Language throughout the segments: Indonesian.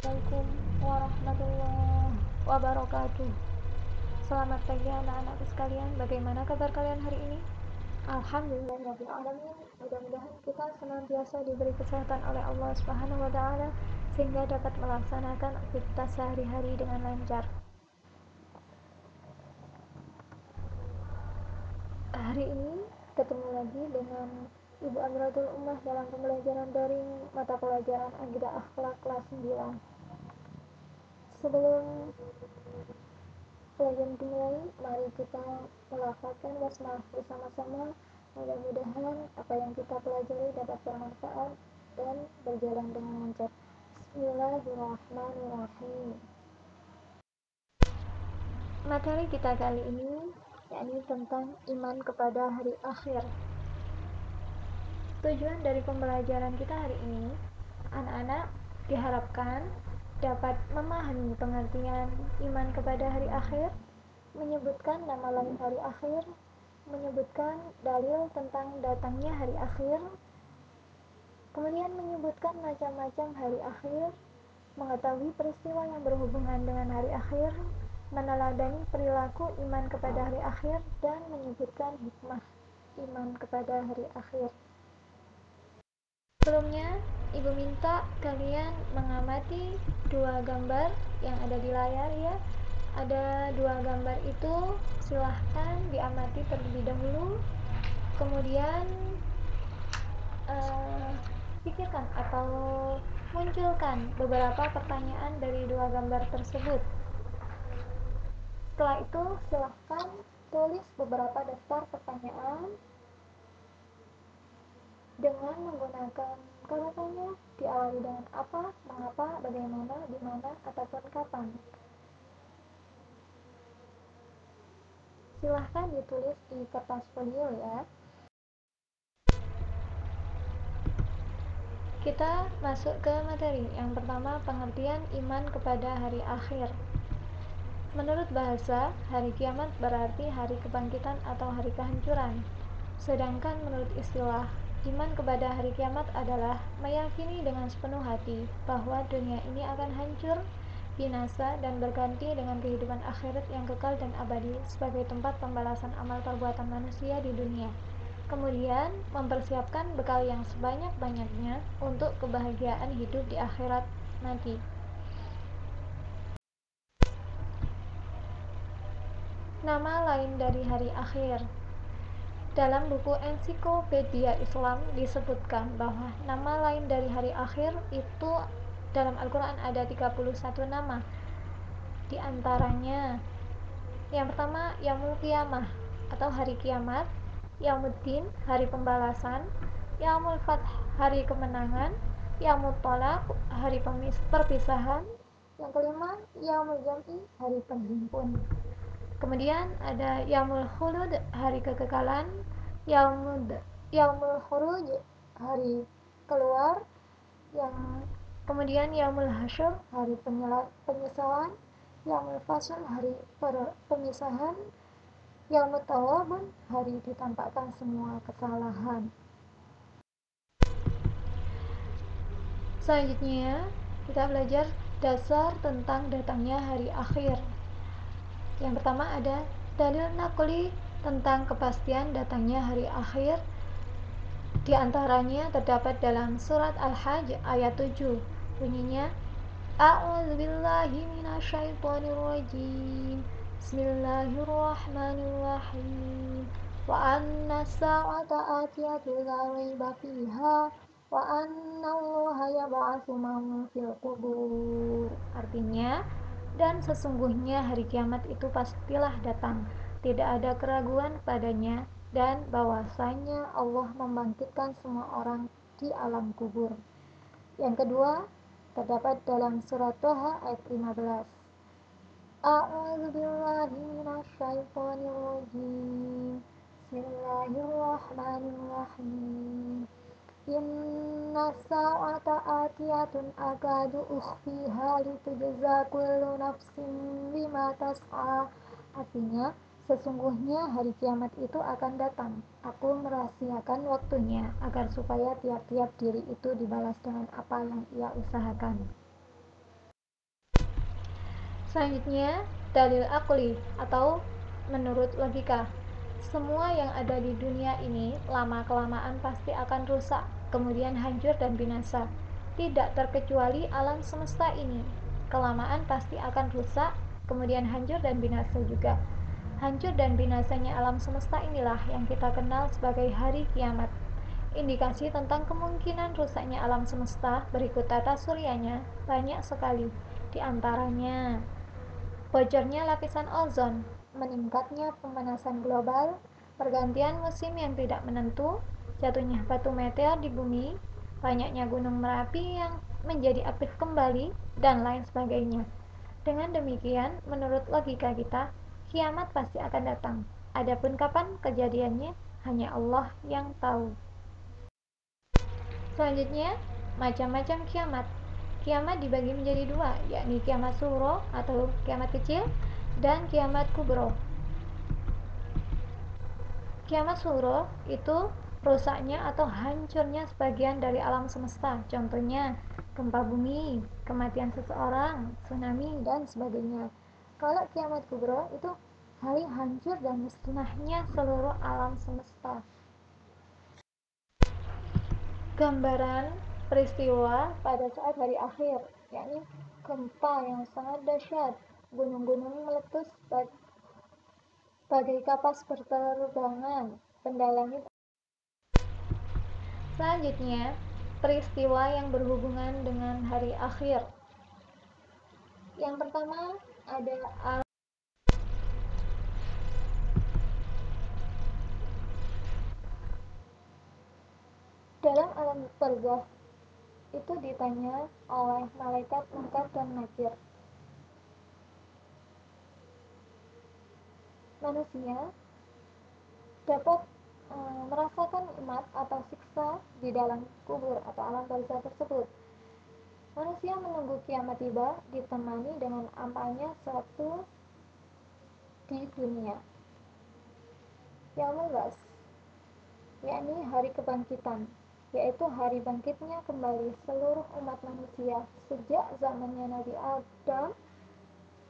Assalamualaikum warahmatullahi wabarakatuh. Selamat pagi anak-anakku sekalian. Bagaimana kabar kalian hari ini? Alhamdulillahirrahmanirrahim. Mudah-mudahan kita senantiasa diberi kesehatan oleh Allah Subhanahu wa Ta'ala sehingga dapat melaksanakan aktivitas sehari-hari dengan lancar. Hari ini ketemu lagi dengan Ibu Amratul Ummah dalam pembelajaran daring mata pelajaran Aqidah Akhlak kelas 9. Sebelum pelajaran dimulai, mari kita melafazkan basmalah bersama-sama. Mudah-mudahan apa yang kita pelajari dapat bermanfaat dan berjalan dengan lancar. Bismillahirrahmanirrahim. Materi kita kali ini yakni tentang iman kepada hari akhir. Tujuan dari pembelajaran kita hari ini, anak-anak diharapkan dapat memahami pengertian iman kepada hari akhir, menyebutkan nama lain hari akhir, menyebutkan dalil tentang datangnya hari akhir, kemudian menyebutkan macam-macam hari akhir, mengetahui peristiwa yang berhubungan dengan hari akhir, meneladani perilaku iman kepada hari akhir, dan menyebutkan hikmah iman kepada hari akhir. Sebelumnya, Ibu minta kalian mengamati dua gambar yang ada di layar ya. Ada dua gambar itu, silahkan diamati terlebih dahulu. Kemudian pikirkan atau munculkan beberapa pertanyaan dari dua gambar tersebut. Setelah itu, silahkan tulis beberapa daftar pertanyaan dengan menggunakan kata tanya, diawali dengan apa, mengapa, bagaimana, di mana, ataupun kapan. Silahkan ditulis di kertas folio ya. Kita masuk ke materi. Yang pertama, pengertian iman kepada hari akhir. Menurut bahasa, hari kiamat berarti hari kebangkitan atau hari kehancuran. Sedangkan menurut istilah, iman kepada hari kiamat adalah meyakini dengan sepenuh hati bahwa dunia ini akan hancur, binasa, dan berganti dengan kehidupan akhirat yang kekal dan abadi sebagai tempat pembalasan amal perbuatan manusia di dunia. Kemudian, mempersiapkan bekal yang sebanyak-banyaknya untuk kebahagiaan hidup di akhirat nanti. Nama lain dari hari akhir. Dalam buku Ensiklopedia Islam disebutkan bahwa nama lain dari hari akhir itu dalam Al-Quran ada 31 nama. Di antaranya, yang pertama, Yaumul Qiyamah atau hari kiamat, Yaumuddin, hari pembalasan, Yaumul Fath, hari kemenangan, Yaumul Tolak, hari perpisahan, yang kelima, Yaumul Jam'i, hari penghimpun. Kemudian ada Yaumul Khulud, hari kekekalan, Yaumul Khuruj, hari keluar, kemudian Yaumul Hasyr, hari penyesalan, Yaumul Fasl, hari pemisahan, Yaumut Tawabun, hari ditampakkan semua kesalahan. Selanjutnya, kita belajar dasar tentang datangnya hari akhir. Yang pertama ada dalil naqli tentang kepastian datangnya hari akhir. Di antaranya terdapat dalam surat Al-Hajj ayat 7. Bunyinya, A'udzubillahi minasyaitonirrajim. Bismillahirrahmanirrahim. Wa anna as-sa'ata atiyatu la raiba fiha wa anna Allaha yab'atsu man fil qubur. Artinya, dan sesungguhnya hari kiamat itu pastilah datang, tidak ada keraguan padanya, dan bahwasanya Allah membangkitkan semua orang di alam kubur. Yang kedua, terdapat dalam surat Thaha ayat 15. A'udzubillahi minasyaitonirrajim. Bismillahirrahmanirrahim. Inna sa'ata atiyatun akadu ukhfiha litujza kullu nafsin bima tas'a. Artinya, sesungguhnya hari kiamat itu akan datang. Aku merahasiakan waktunya agar supaya tiap-tiap diri itu dibalas dengan apa yang ia usahakan. Selanjutnya, dalil akli atau menurut logika. Semua yang ada di dunia ini lama-kelamaan pasti akan rusak, kemudian hancur dan binasa. Tidak terkecuali alam semesta ini. Kelamaan pasti akan rusak, kemudian hancur dan binasa juga. Hancur dan binasanya alam semesta inilah yang kita kenal sebagai hari kiamat. Indikasi tentang kemungkinan rusaknya alam semesta berikut tata suryanya banyak sekali. Di antaranya, bocornya lapisan ozon, meningkatnya pemanasan global, pergantian musim yang tidak menentu, jatuhnya batu meteor di bumi, banyaknya gunung Merapi yang menjadi aktif kembali, dan lain sebagainya. Dengan demikian, menurut logika kita, kiamat pasti akan datang. Adapun kapan kejadiannya, hanya Allah yang tahu. Selanjutnya, macam-macam kiamat. Kiamat dibagi menjadi dua, yakni kiamat sughra atau kiamat kecil dan kiamat kubro. Kiamat sughra itu rusaknya atau hancurnya sebagian dari alam semesta, contohnya gempa bumi, kematian seseorang, tsunami, dan sebagainya. Kalau kiamat kubro itu hari hancur dan musnahnya seluruh alam semesta. Gambaran peristiwa pada saat hari akhir, yakni gempa yang sangat dahsyat, gunung-gunung meletus bagai kapas berterbangan, benda langit. Selanjutnya, peristiwa yang berhubungan dengan hari akhir. Yang pertama ada dalam alam barzakh itu ditanya oleh malaikat Munkar dan Nakir. Manusia dapat merasakan nikmat atau siksa di dalam kubur atau alam barzakh tersebut. Manusia menunggu kiamat tiba ditemani dengan amalnya sewaktu di dunia. Yaumul Ba'ts, yakni hari kebangkitan, yaitu hari bangkitnya kembali seluruh umat manusia sejak zamannya Nabi Adam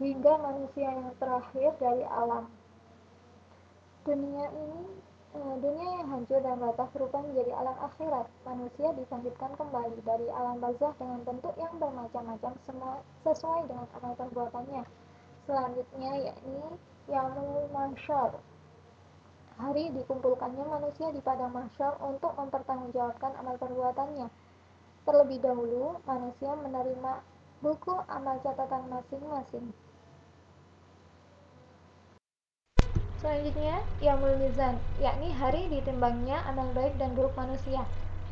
hingga manusia yang terakhir dari alam. Dunia yang hancur dan rata berubah menjadi alam akhirat. Manusia dibangkitkan kembali dari alam barzakh dengan bentuk yang bermacam-macam sesuai dengan amal perbuatannya. Selanjutnya yakni Yaumul Mahsyar, hari dikumpulkannya manusia di padang mahsyar untuk mempertanggungjawabkan amal perbuatannya. Terlebih dahulu, manusia menerima buku amal catatan masing-masing. Selanjutnya, Yaumul Mizan, yakni hari ditimbangnya amal baik dan buruk manusia.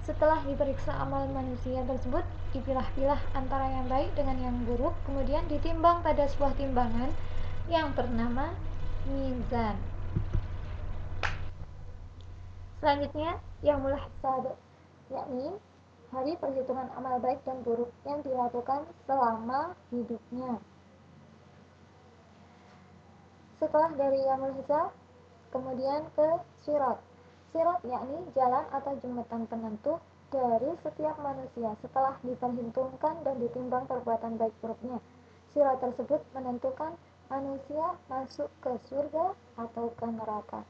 Setelah diperiksa amal manusia tersebut, dipilah-pilah antara yang baik dengan yang buruk, kemudian ditimbang pada sebuah timbangan yang bernama Mizan. Selanjutnya, Yaumul Hisab, yakni hari perhitungan amal baik dan buruk yang dilakukan selama hidupnya. Setelah dari Yaumul Hisab, kemudian ke Sirat. Sirat yakni jalan atau jembatan penentu dari setiap manusia setelah diperhitungkan dan ditimbang perbuatan baik buruknya. Sirat tersebut menentukan manusia masuk ke surga atau ke neraka.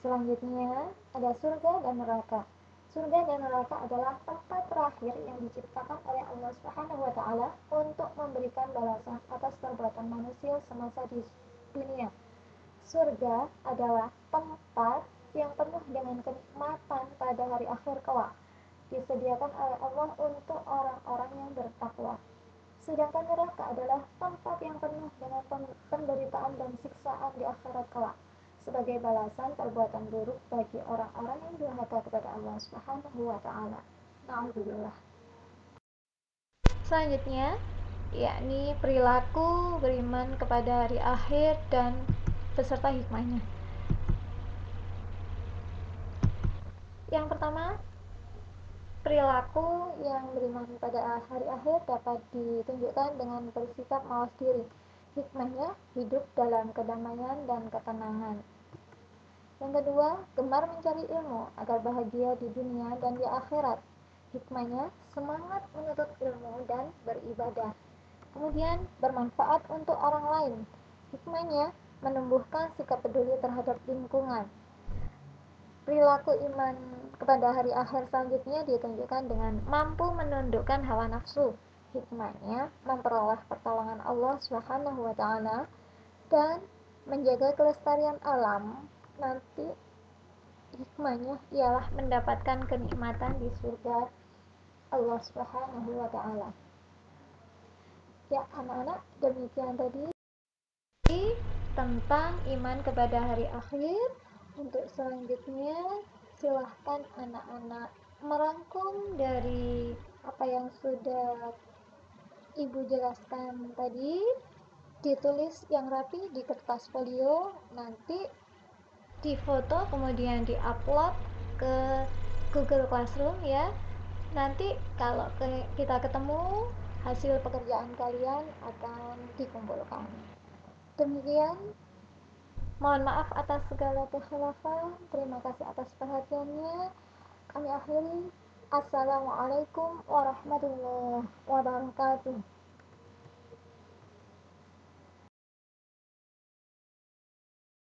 Selanjutnya ada surga dan neraka. Surga dan neraka adalah tempat terakhir yang diciptakan oleh Allah Subhanahu wa taala untuk memberikan balasan atas perbuatan manusia semasa di dunia. Surga adalah tempat yang penuh dengan kenikmatan pada hari akhir kelak, disediakan oleh Allah untuk orang-orang yang bertakwa. Sedangkan neraka adalah tempat yang penuh dengan penderitaan dan siksaan di akhirat kelak, sebagai balasan perbuatan buruk bagi orang-orang yang durhaka kepada Allah Subhanahu wa taala. Na'udzubillah. Selanjutnya, yakni perilaku beriman kepada hari akhir dan beserta hikmahnya. Yang pertama, perilaku yang beriman pada hari akhir dapat ditunjukkan dengan bersikap mawas diri. Hikmahnya, hidup dalam kedamaian dan ketenangan. Yang kedua, gemar mencari ilmu agar bahagia di dunia dan di akhirat. Hikmahnya, semangat menuntut ilmu dan beribadah. kemudian bermanfaat untuk orang lain. Hikmahnya menumbuhkan sikap peduli terhadap lingkungan. Perilaku iman kepada hari akhir selanjutnya ditunjukkan dengan mampu menundukkan hawa nafsu. Hikmahnya memperoleh pertolongan Allah Subhanahu wa taala dan menjaga kelestarian alam. Nanti hikmahnya ialah mendapatkan kenikmatan di surga Allah Subhanahu wa taala. Ya, anak-anak, demikian tadi tentang iman kepada hari akhir. Untuk selanjutnya, silahkan anak-anak merangkum dari apa yang sudah Ibu jelaskan tadi, ditulis yang rapi di kertas folio, nanti difoto kemudian diupload ke Google Classroom ya. Nanti kalau kita ketemu, hasil pekerjaan kalian akan dikumpulkan. Demikian, mohon maaf atas segala kekhilafan. Terima kasih atas perhatiannya. Kami akhiri. Assalamualaikum warahmatullahi wabarakatuh.